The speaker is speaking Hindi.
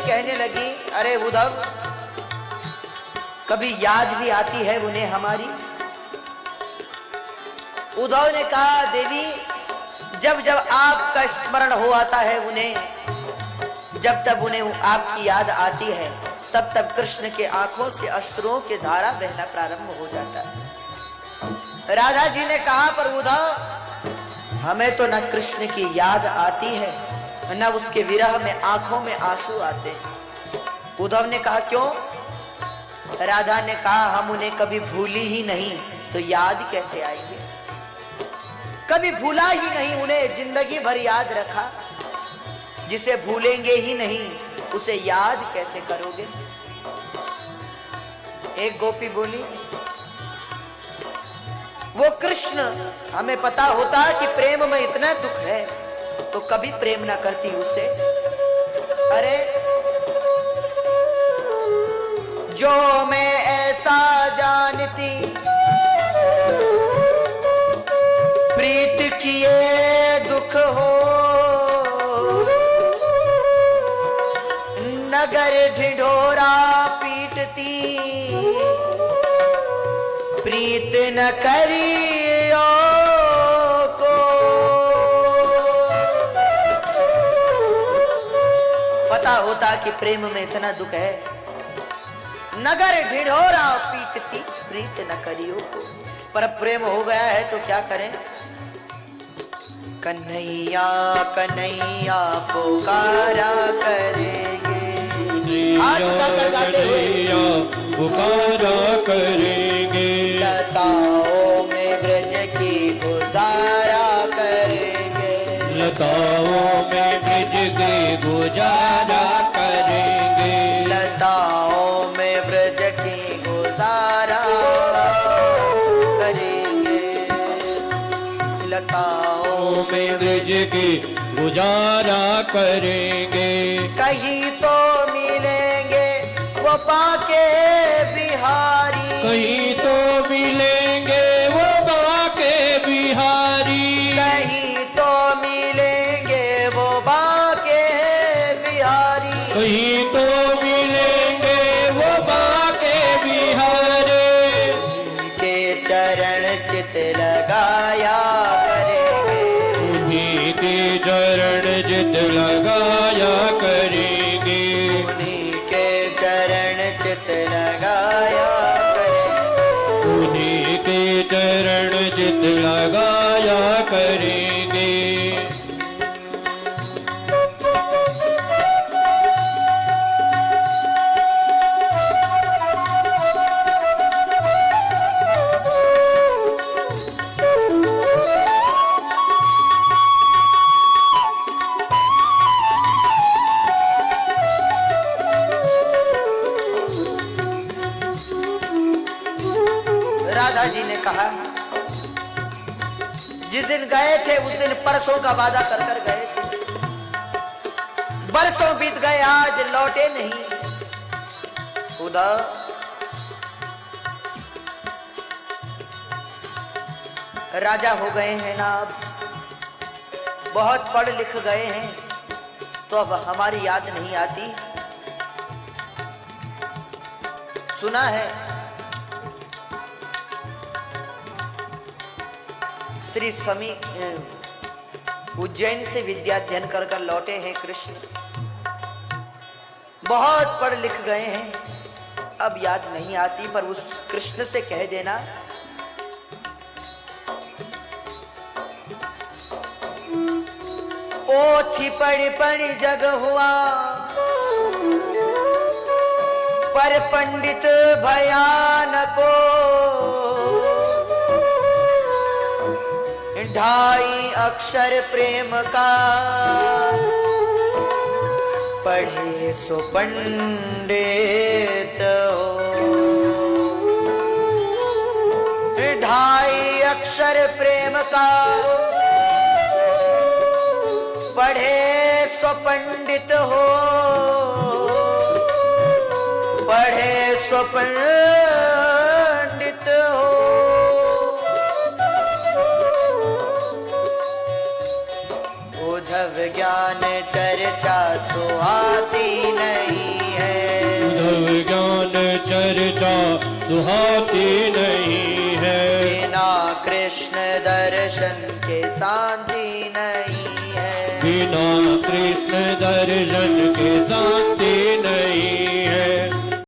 कहने लगी, अरे उद्धव, कभी याद भी आती है उन्हें हमारी? उद्धव ने कहा, देवी, जब जब आपका स्मरण हो आता है उन्हें, जब तब उन्हें आपकी याद आती है, तब तब कृष्ण के आंखों से अश्रुओं के धारा बहना प्रारंभ हो जाता है। राधा जी ने कहा, पर उद्धव, हमें तो न कृष्ण की याद आती है, न उसके विरह में आंखों में आंसू आते हैं। उद्धव ने कहा, क्यों? राधा ने कहा, हम उन्हें कभी भूली ही नहीं, तो याद कैसे आएंगे? कभी भूला ही नहीं, उन्हें जिंदगी भर याद रखा। जिसे भूलेंगे ही नहीं, उसे याद कैसे करोगे? एक गोपी बोली, वो कृष्ण, हमें पता होता कि प्रेम में इतना दुख है, तो कभी प्रेम ना करती उससे। अरे जो मैं ऐसा जानती, प्रीत किए दुख हो, नगर ढिढोरा पीटती, प्रीत न करियो को। पता होता कि प्रेम में इतना दुख है, नगर ढिढोरा पीटती, प्रीत न करियो को। पर प्रेम हो गया है तो क्या करें? कन्हैया कन्हैया पुकारा करेंगे, कन्हैया पुकारा करेंगे, लताओं में ब्रज की गुजारा करेंगे, लताओं में ब्रज की गुजारा करेंगे, लताओं में ब्रज की गुजारा करेंगे, लताओं में ब्रज की गुजारा करेंगे। कहीं तो मिलेंगे वो बाके बिहारी, कहीं तो मिलेंगे वो बाके बिहारी, कहीं तो मिलेंगे वो बाके बिहारी, कहीं तो मिलेंगे वो बाके बिहारी। के चरण चित लगाया करेंगे, उन्हीं के चरण चित लगाया करेंगे, उन्हीं के चरण चित लगाया करेंगे, उन्हीं के चरण चित लगाया करेंगे। राधा जी ने कहा, जिस दिन गए थे उस दिन परसों का वादा कर कर गए थे, बरसों बीत गए, आज लौटे नहीं। उद्धव, राजा हो गए हैं ना, अब बहुत पढ़ लिख गए हैं, तो अब हमारी याद नहीं आती। सुना है श्री समी उज्जैन से विद्याध्ययन कर कर लौटे हैं कृष्ण, बहुत पढ़ लिख गए हैं, अब याद नहीं आती। पर उस कृष्ण से कह देना, पोथी पढ़ी पढ़ी जग हुआ, पर पंडित भयानको, ढाई अक्षर प्रेम का, पढ़े सो पंडित हो। ढाई अक्षर प्रेम का, पढ़े सो पंडित हो, पढ़े सो पंडित हो। उद्धव ज्ञान चर्चा सुहाती नहीं, चर्चा सुहाती नहीं है। बिना कृष्ण दर्शन के शांति नहीं है। बिना कृष्ण दर्शन के शांति